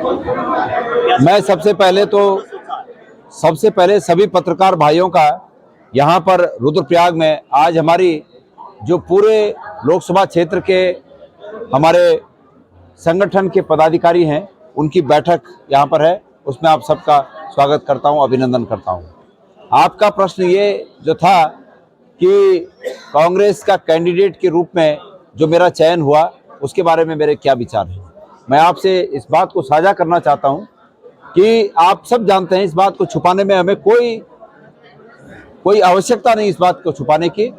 मैं सबसे पहले सभी पत्रकार भाइयों का यहाँ पर रुद्रप्रयाग में आज हमारी जो पूरे लोकसभा क्षेत्र के हमारे संगठन के पदाधिकारी हैं उनकी बैठक यहाँ पर है, उसमें आप सबका स्वागत करता हूँ, अभिनंदन करता हूँ। आपका प्रश्न ये जो था कि कांग्रेस का कैंडिडेट के रूप में जो मेरा चयन हुआ उसके बारे में मेरे क्या विचार हैं, मैं आपसे इस बात को साझा करना चाहता हूं कि आप सब जानते हैं इस बात को छुपाने में हमें कोई आवश्यकता नहीं इस बात को छुपाने की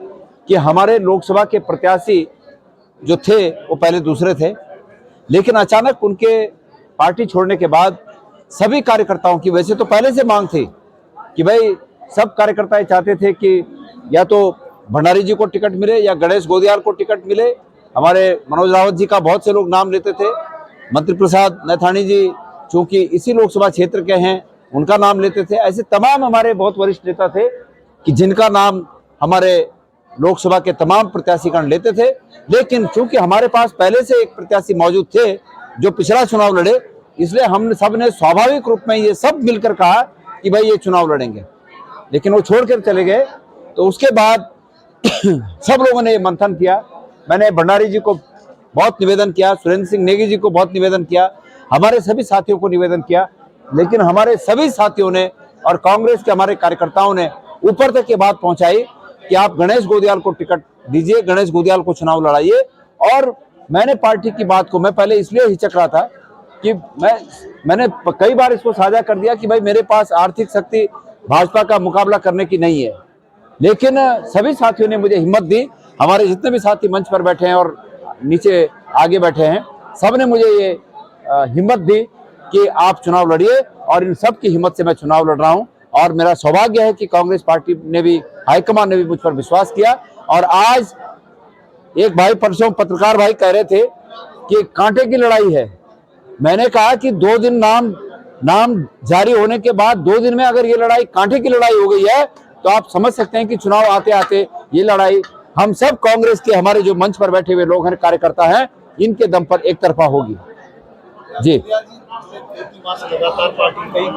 कि हमारे लोकसभा के प्रत्याशी जो थे वो पहले दूसरे थे, लेकिन अचानक उनके पार्टी छोड़ने के बाद सभी कार्यकर्ताओं की, वैसे तो पहले से मांग थी कि भाई सब कार्यकर्ता चाहते थे कि या तो भंडारी जी को टिकट मिले या गणेश गोदियाल को टिकट मिले। हमारे मनोज रावत जी का बहुत से लोग नाम लेते थे, मंत्री प्रसाद नैथानी जी चूंकि इसी लोकसभा क्षेत्र के हैं उनका नाम लेते थे। ऐसे तमाम हमारे बहुत वरिष्ठ नेता थे कि जिनका नाम हमारे लोकसभा के तमाम प्रत्याशीगण लेते थे, लेकिन चूंकि हमारे पास पहले से एक प्रत्याशी मौजूद थे जो पिछला चुनाव लड़े, इसलिए हम सब ने स्वाभाविक रूप में ये सब मिलकर कहा कि भाई ये चुनाव लड़ेंगे, लेकिन वो छोड़कर चले गए। तो उसके बाद सब लोगों ने ये मंथन किया। मैंने भंडारी जी को बहुत निवेदन किया, सुरेंद्र सिंह नेगी जी को बहुत निवेदन किया, हमारे सभी साथियों को निवेदन किया, लेकिन हमारे सभी साथियों ने और कांग्रेस के हमारे कार्यकर्ताओं ने ऊपर तक ये बात पहुंचाई कि आप गणेश गोदियाल को टिकट दीजिए, गणेश गोदियाल को चुनाव लड़ाइए। और मैंने पार्टी की बात को मैं पहले इसलिए हिचक रहा था कि मैंने कई बार इसको साझा कर दिया कि भाई मेरे पास आर्थिक शक्ति भाजपा का मुकाबला करने की नहीं है, लेकिन सभी साथियों ने मुझे हिम्मत दी। हमारे जितने भी साथी मंच पर बैठे हैं और नीचे आगे बैठे हैं, सब ने मुझे ये हिम्मत दी कि आप चुनाव लड़िए, और इन सब की हिम्मत से मैं चुनाव लड़ रहा हूं। और मेरा सौभाग्य है कि कांग्रेस पार्टी ने भी, हाईकमान ने भी मुझ पर विश्वास किया। और आज एक भाई परसों पत्रकार भाई कह रहे थे कि कांटे की लड़ाई है, मैंने कहा कि 2 दिन नाम जारी होने के बाद 2 दिन में अगर ये लड़ाई कांटे की लड़ाई हो गई है तो आप समझ सकते हैं कि चुनाव आते आते ये लड़ाई हम सब कांग्रेस के, हमारे जो मंच पर बैठे हुए लोग हैं, कार्यकर्ता हैं, इनके दम पर एक तरफा होगी। जी, लगातार पार्टी कई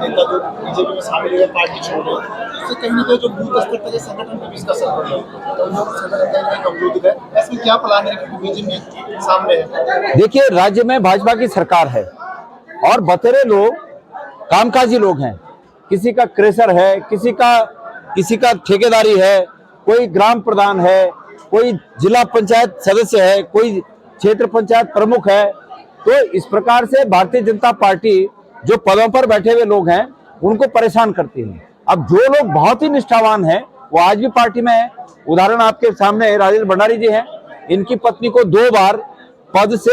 नेता जो बीजेपी में शामिल हुए पार्टी छोड़ रहे हैं, उससे कहीं ना कहीं जो बूथ स्तर तक संगठन में भी इसका असर पड़ रहा है, तो लोग संगठन कमजोर है। ऐसे क्या प्लान है कि बीजेपी सामने है? देखिए, राज्य में भाजपा की सरकार है और बतेरे लोग कामकाजी लोग हैं, किसी का क्रेशर है, किसी का ठेकेदारी है, कोई ग्राम प्रधान है, कोई जिला पंचायत सदस्य है, कोई क्षेत्र पंचायत प्रमुख है। तो इस प्रकार से भारतीय जनता पार्टी जो पदों पर बैठे हुए लोग हैं उनको परेशान करती है। अब जो लोग बहुत ही निष्ठावान हैं वो आज भी पार्टी में है। उदाहरण आपके सामने राजेंद्र भंडारी जी हैं, इनकी पत्नी को 2 बार पद से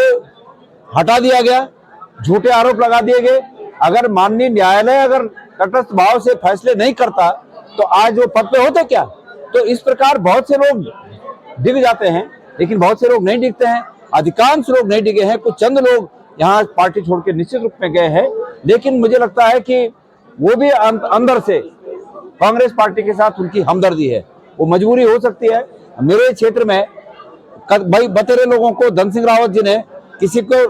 हटा दिया गया, झूठे आरोप लगा दिए गए। अगर माननीय न्यायालय अगर तटस्थ भाव से फैसले नहीं करता तो आज वो पद पे होते क्या? तो इस प्रकार बहुत से लोग डिग जाते हैं, लेकिन बहुत से लोग नहीं डिगते हैं, अधिकांश लोग नहीं डिगे हैं। कुछ चंद लोग यहाँ पार्टी छोड़ के निश्चित रूप में गए हैं, लेकिन मुझे लगता है कि वो भी अंदर से कांग्रेस पार्टी के साथ उनकी हमदर्दी है, वो मजबूरी हो सकती है। मेरे क्षेत्र में भाई बतेरे लोगों को धन सिंह रावत जी ने किसी को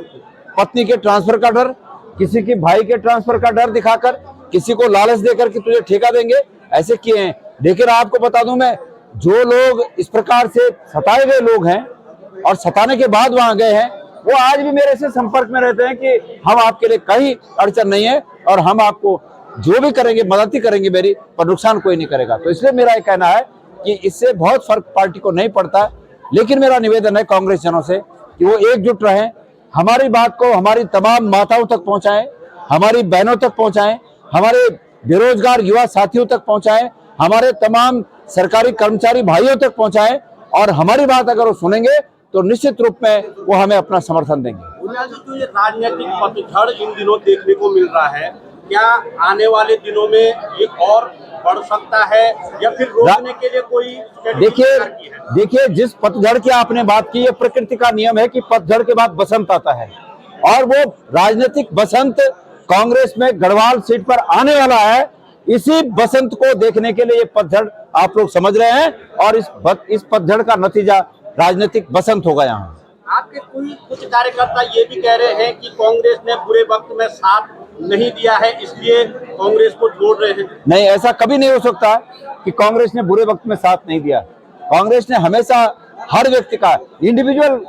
पत्नी के ट्रांसफर का डर, किसी की भाई के ट्रांसफर का डर दिखाकर, किसी को लालच देकर कि तुझे ठेका देंगे, ऐसे किए हैं। लेकिन आपको बता दूं मैं, जो लोग इस प्रकार से सताए गए लोग हैं और सताने के बाद वहां गए हैं, वो आज भी मेरे से संपर्क में रहते हैं कि हम आपके लिए कहीं अड़चन नहीं है और हम आपको जो भी करेंगे मदद ही करेंगे मेरी, पर नुकसान कोई नहीं करेगा। तो इसलिए मेरा ये कहना है कि इससे बहुत फर्क पार्टी को नहीं पड़ता। लेकिन मेरा निवेदन है कांग्रेस जनों से कि वो एकजुट रहें, हमारी बात को हमारी तमाम माताओं तक पहुंचाएं, हमारी बहनों तक पहुंचाएं, हमारे बेरोजगार युवा साथियों तक पहुंचाएं, हमारे तमाम सरकारी कर्मचारी भाइयों तक पहुंचाएं, और हमारी बात अगर वो सुनेंगे तो निश्चित रूप में वो हमें अपना समर्थन देंगे। जो ये राजनीतिक पतझड़ इन दिनों देखने को मिल रहा है, क्या आने वाले दिनों में ये और बढ़ सकता है या फिर रोकने के लिए कोई? देखिए, जिस पतझड़ की आपने बात की, ये प्रकृति का नियम है कि पतझड़ के बाद बसंत आता है, और वो राजनीतिक बसंत कांग्रेस में गढ़वाल सीट पर आने वाला है। इसी बसंत को देखने के लिए ये पतझड़ आप लोग समझ रहे हैं, और इस पतझड़ का नतीजा राजनीतिक बसंत होगा यहाँ। आपके कुछ कार्यकर्ता ये भी कह रहे हैं कि कांग्रेस ने बुरे वक्त में साथ नहीं दिया है, इसलिए कांग्रेस को छोड़ रहे हैं। नहीं, ऐसा कभी नहीं हो सकता कि कांग्रेस ने बुरे वक्त में साथ नहीं दिया। कांग्रेस ने हमेशा हर व्यक्ति का इंडिविजुअल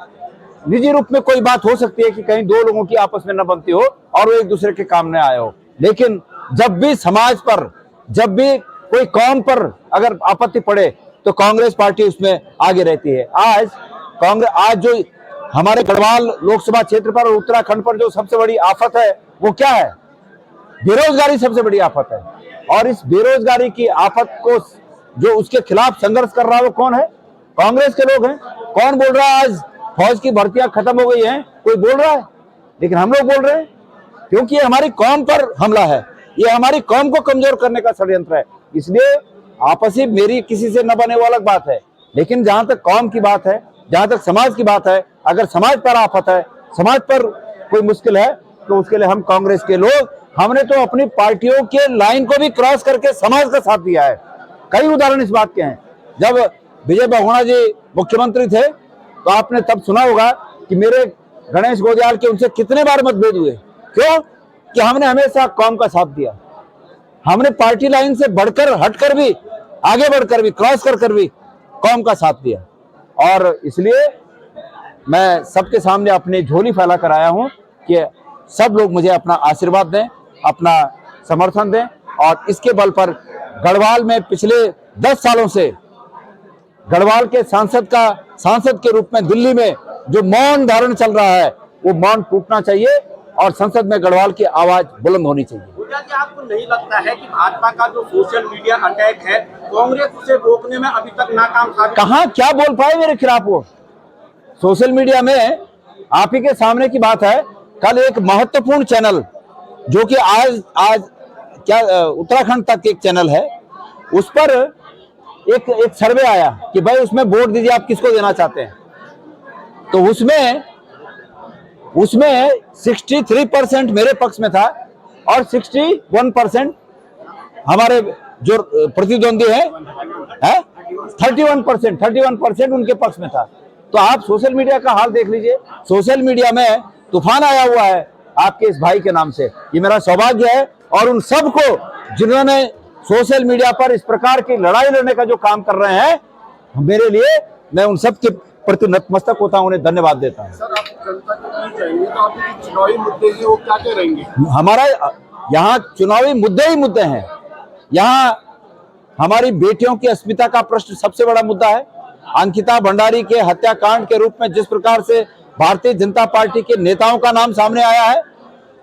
निजी रूप में कोई बात हो सकती है कि कहीं दो लोगों की आपस में न बनती हो और वो एक दूसरे के काम में आए हो, लेकिन जब भी समाज पर, जब भी कोई कौम पर अगर आपत्ति पड़े तो कांग्रेस पार्टी उसमें आगे रहती है। आज जो हमारे गढ़वाल लोकसभा क्षेत्र पर और उत्तराखंड पर जो सबसे बड़ी आफत है वो क्या है? बेरोजगारी सबसे बड़ी आफत है। और इस बेरोजगारी की आफत को जो उसके खिलाफ संघर्ष कर रहा है वो कौन है? कांग्रेस के लोग हैं। कौन बोल रहा है आज फौज की भर्तियां खत्म हो गई हैं? कोई बोल रहा है? लेकिन हम लोग बोल रहे हैं क्योंकि ये हमारी कौम पर हमला है, ये हमारी कौम को कमजोर करने का षड्यंत्र है। इसलिए आपसी मेरी किसी से न बने वो अलग बात है, लेकिन जहां तक कौम की बात है, जहां तक समाज की बात है, अगर समाज पर आफत है, समाज पर कोई मुश्किल है तो उसके लिए हम कांग्रेस के लोग, हमने तो अपनी पार्टियों के लाइन को भी क्रॉस करके समाज का साथ दिया है। कई उदाहरण इस बात के हैं। जब विजय बहुगुणा जी मुख्यमंत्री थे तो आपने तब सुना होगा कि मेरे गणेश गोदियाल के उनसे कितने बार मतभेद हुए। क्यों? कि हमने हमेशा कौम का साथ दिया। हमने पार्टी लाइन से बढ़कर, हटकर भी, आगे बढ़कर भी, क्रॉस कर भी कौम का साथ दिया। और इसलिए मैं सबके सामने अपनी झोली फैला कर आया हूं कि सब लोग मुझे अपना आशीर्वाद दें, अपना समर्थन दें। और इसके बल पर गढ़वाल में पिछले 10 सालों से गढ़वाल के सांसद के रूप में दिल्ली में जो मौन धारण चल रहा है वो मौन टूटना चाहिए और संसद में गढ़वाल की आवाज बुलंद होनी चाहिए। कि आपको नहीं लगता है कि भाजपा का जो सोशल मीडिया अटैक है कांग्रेस उसे रोकने में अभी तक नाकाम साबित? कहां क्या बोल पाए मेरे खिलाफ वो? सोशल मीडिया में आप ही के सामने की बात है, कल एक महत्वपूर्ण चैनल जो कि आज क्या उत्तराखंड तक एक चैनल है, उस पर एक सर्वे आया कि भाई उसमें वोट दीजिए, आप किसको देना चाहते हैं। तो उसमें 63% मेरे पक्ष में था और 61% हमारे जो प्रतिद्वंदी है 31% उनके पक्ष में था। तो आप सोशल मीडिया का हाल देख लीजिए। सोशल मीडिया में तूफान आया हुआ है आपके इस भाई के नाम से। ये मेरा सौभाग्य है और उन सबको जिन्होंने सोशल मीडिया पर इस प्रकार की लड़ाई लड़ने का जो काम कर रहे हैं, मेरे लिए, मैं उन सब के प्रति नतमस्तक होता हूं, उन्हें धन्यवाद देता हूं। सर, आप जनता के बीच जाएंगे तो आपके जो चुनावी मुद्दे हैं वो क्या क्या रहेंगे? हमारा यहाँ चुनावी मुद्दे ही मुद्दे हैं। यहाँ हमारी बेटियों की अस्मिता का प्रश्न सबसे बड़ा मुद्दा है। अंकिता भंडारी के हत्याकांड के रूप में जिस प्रकार से भारतीय जनता पार्टी के नेताओं का नाम सामने आया है,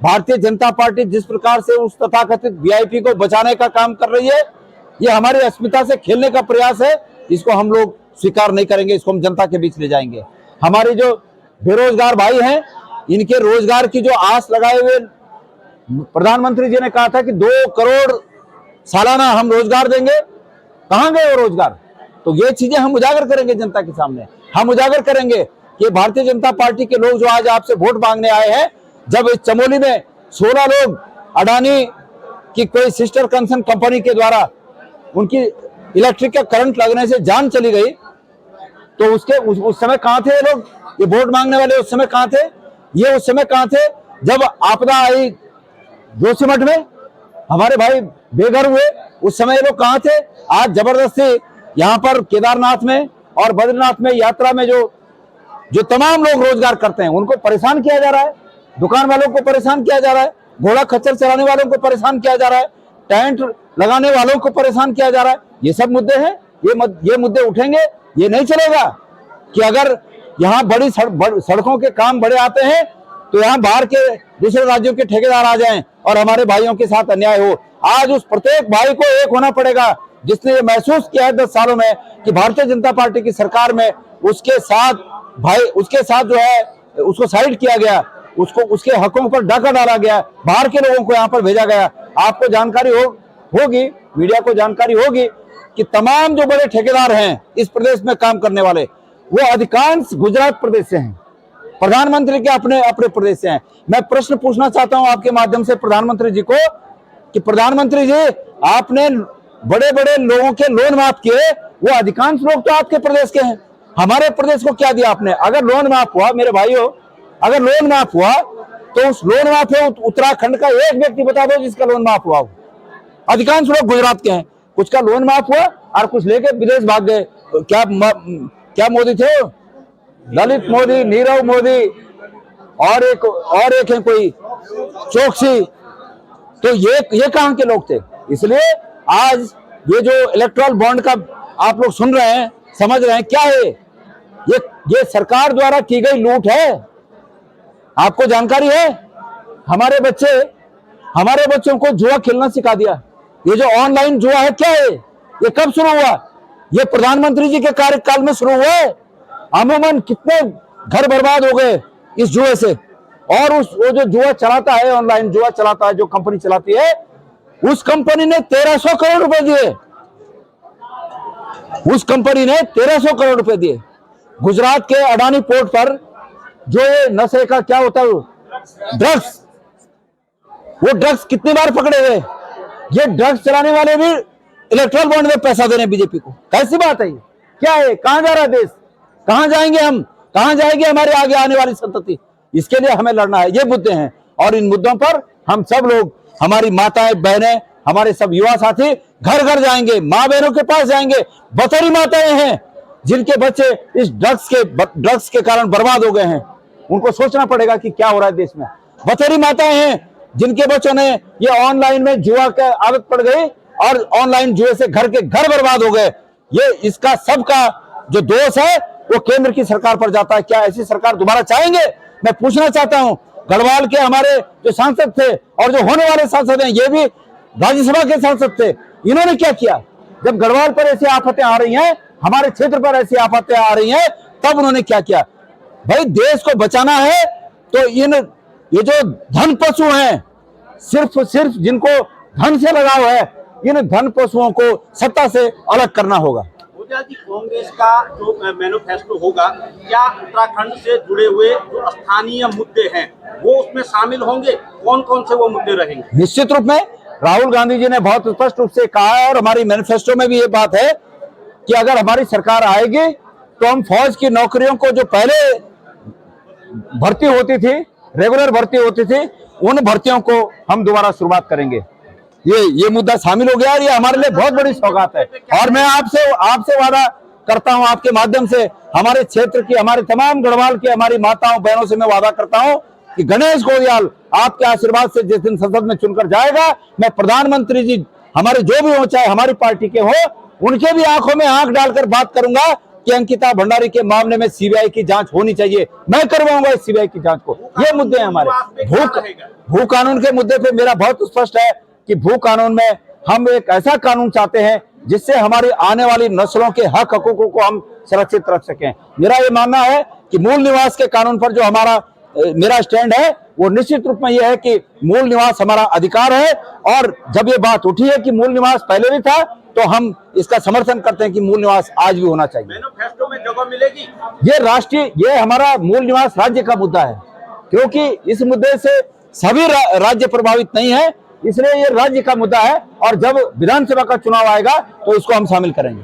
भारतीय जनता पार्टी जिस प्रकार से उस तथाकथित वीआईपी को बचाने का काम कर रही है, ये हमारी अस्मिता से खेलने का प्रयास है। इसको हम लोग स्वीकार नहीं करेंगे, इसको हम जनता के बीच ले जाएंगे। हमारे जो बेरोजगार भाई हैं, इनके रोजगार की जो आस लगाए हुए प्रधानमंत्री जी ने कहा था कि 2 करोड़ सालाना हम रोजगार देंगे, कहां गए वो रोजगार? तो ये चीजें हम उजागर करेंगे जनता के सामने। हम उजागर करेंगे कि भारतीय जनता पार्टी के लोग जो आज आपसे वोट मांगने आए हैं, जब इस चमोली में 16 लोग अडानी की कोई सिस्टर कंसर्न कंपनी के द्वारा उनकी इलेक्ट्रिक का करंट लगने से जान चली गई, तो उस समय कहां थे ये लोग? ये वोट मांगने वाले उस समय कहां थे? ये उस समय कहां थे जब आपदा आई जोशीमठ में, हमारे भाई बेघर हुए, उस समय ये लोग कहां थे? आज जबरदस्ती यहाँ पर केदारनाथ में और बद्रीनाथ में यात्रा में जो तमाम लोग रोजगार करते हैं उनको परेशान किया जा रहा है, दुकान वालों को परेशान किया जा रहा है, घोड़ा खच्चर चलाने वालों को परेशान किया जा रहा है, टेंट लगाने वालों को परेशान किया जा रहा है। ये सब मुद्दे हैं, ये मुद्दे उठेंगे। ये नहीं चलेगा कि अगर यहाँ बड़ी सड़कों के काम बड़े आते हैं तो यहाँ बाहर के दूसरे राज्यों के ठेकेदार आ जाएं और हमारे भाइयों के साथ अन्याय हो। आज उस प्रत्येक भाई को एक होना पड़ेगा जिसने ये महसूस किया है 10 सालों में कि भारतीय जनता पार्टी की सरकार में उसके साथ जो है उसको साइड किया गया, उसको उसके हकों पर डाका डाला गया, बाहर के लोगों को यहाँ पर भेजा गया। आपको जानकारी होगी, मीडिया को जानकारी होगी कि तमाम जो बड़े ठेकेदार हैं इस प्रदेश में काम करने वाले, वो अधिकांश गुजरात प्रदेश से हैं, प्रधानमंत्री के अपने प्रदेश से हैं। मैं प्रश्न पूछना चाहता हूं आपके माध्यम से प्रधानमंत्री जी को कि प्रधानमंत्री जी, आपने बड़े बड़े लोगों के लोन माफ किए, वो अधिकांश लोग तो आपके प्रदेश के हैं, हमारे प्रदेश को क्या दिया आपने? अगर लोन माफ हुआ मेरे भाइयों, अगर लोन माफ हुआ तो उस लोन माफ हुए उत्तराखंड का एक व्यक्ति बता दो जिसका लोन माफ हुआ हो। अधिकांश लोग गुजरात के हैं, कुछ का लोन माफ हुआ और कुछ लेके विदेश भाग गए। क्या मोदी थे? ललित मोदी, नीरव मोदी और एक है कोई चौकसी। तो ये कहां के लोग थे? इसलिए आज ये जो इलेक्टोरल बॉन्ड का आप लोग सुन रहे हैं, समझ रहे हैं क्या है? ये सरकार द्वारा की गई लूट है। आपको जानकारी है? हमारे बच्चों को जुआ खेलना सिखा दिया। ये जो ऑनलाइन जुआ है क्या है? ये कब शुरू हुआ? ये प्रधानमंत्री जी के कार्यकाल में शुरू हुआ है। अमूमन कितने घर बर्बाद हो गए इस जुए से। और वो जो जुआ चलाता है, ऑनलाइन जुआ चलाता है, जो कंपनी चलाती है, उस कंपनी ने 1300 करोड़ रुपए दिए। उस कंपनी ने 1300 करोड़ रुपए दिए। गुजरात के अडानी पोर्ट पर जो ये नशे का क्या होता है, ड्रग्स, वो ड्रग्स कितनी बार पकड़े गए? ये ड्रग्स चलाने वाले भी इलेक्ट्रल बॉन्ड में पैसा दे रहे हैं बीजेपी को। कैसी बात है ये? क्या है? कहां जा रहा है देश? कहां जाएंगे हम? कहां जाएगी हमारे आगे आने वाली संतति? इसके लिए हमें लड़ना है। ये मुद्दे हैं और इन मुद्दों पर हम सब लोग, हमारी माताएं बहनें, हमारे सब युवा साथी घर घर जाएंगे, माँ बहनों के पास जाएंगे। बतौरी माताएं हैं जिनके बच्चे इस ड्रग्स के कारण बर्बाद हो गए हैं, उनको सोचना पड़ेगा कि क्या हो रहा है देश में। बतौरी माताएं हैं जिनके बच्चों ने ये ऑनलाइन में जुआ की आदत पड़ गई और ऑनलाइन जुए से घर के घर बर्बाद हो गए। ये इसका सबका जो दोष है वो केंद्र की सरकार पर जाता है। क्या ऐसी सरकार दोबारा चाहेंगे? मैं पूछना चाहता हूं, गढ़वाल के हमारे जो सांसद थे और जो होने वाले सांसद हैं, ये भी राज्यसभा के सांसद थे, इन्होंने क्या किया? जब गढ़वाल पर ऐसी आफतें आ रही हैं, हमारे क्षेत्र पर ऐसी आफतें आ रही हैं, तब उन्होंने क्या किया? भाई देश को बचाना है तो ये जो धन पशु हैं, सिर्फ जिनको धन से लगाव है, इन धन पशुओं को सत्ता से अलग करना होगा। जी, कांग्रेस का जो मैनिफेस्टो होगा, क्या उत्तराखंड से जुड़े हुए जो स्थानीय मुद्दे हैं वो उसमें शामिल होंगे? कौन कौन से वो मुद्दे रहेंगे? निश्चित रूप में राहुल गांधी जी ने बहुत स्पष्ट रूप से कहा है और हमारी मैनिफेस्टो में भी ये बात है कि अगर हमारी सरकार आएगी तो हम फौज की नौकरियों को जो पहले भर्ती होती थी, रेगुलर भर्ती होती थी, उन भर्तियों को हम दोबारा शुरुआत करेंगे। ये मुद्दा शामिल हो गया और ये हमारे लिए बहुत बड़ी सौगात है। और मैं आपसे वादा करता हूं, आपके माध्यम से हमारे क्षेत्र की, हमारे तमाम गढ़वाल की हमारी माताओं बहनों से मैं वादा करता हूं कि गणेश गोयल आपके आशीर्वाद से जिस दिन संसद में चुनकर जाएगा, मैं प्रधानमंत्री जी हमारे जो भी हो, चाहे हमारी पार्टी के हो, उनके भी आंखों में आंख डालकर बात करूंगा कि अंकिता भंडारी के मामले में सीबीआई की जांच होनी चाहिए। मैं करवाऊंगा इस सीबीआई की जांच को। ये मुद्दे हैं हमारे। भू कानून के मुद्दे पे मेरा बहुत स्पष्ट है कि भू कानून में हम एक ऐसा कानून चाहते हैं जिससे हमारी आने वाली नस्लों के हक हकूकों को हम सुरक्षित रख सकें। मेरा ये मानना है कि मूल निवास के कानून पर जो मेरा स्टैंड है वो निश्चित रूप में यह है कि मूल निवास हमारा अधिकार है। और जब ये बात उठी है कि मूल निवास पहले भी था, तो हम इसका समर्थन करते हैं कि मूल निवास आज भी होना चाहिए। मैनिफेस्टो में जगह मिलेगी? ये हमारा मूल निवास राज्य का मुद्दा है, क्योंकि इस मुद्दे से सभी राज्य प्रभावित नहीं है, इसलिए ये राज्य का मुद्दा है। और जब विधानसभा का चुनाव आएगा तो इसको हम शामिल करेंगे।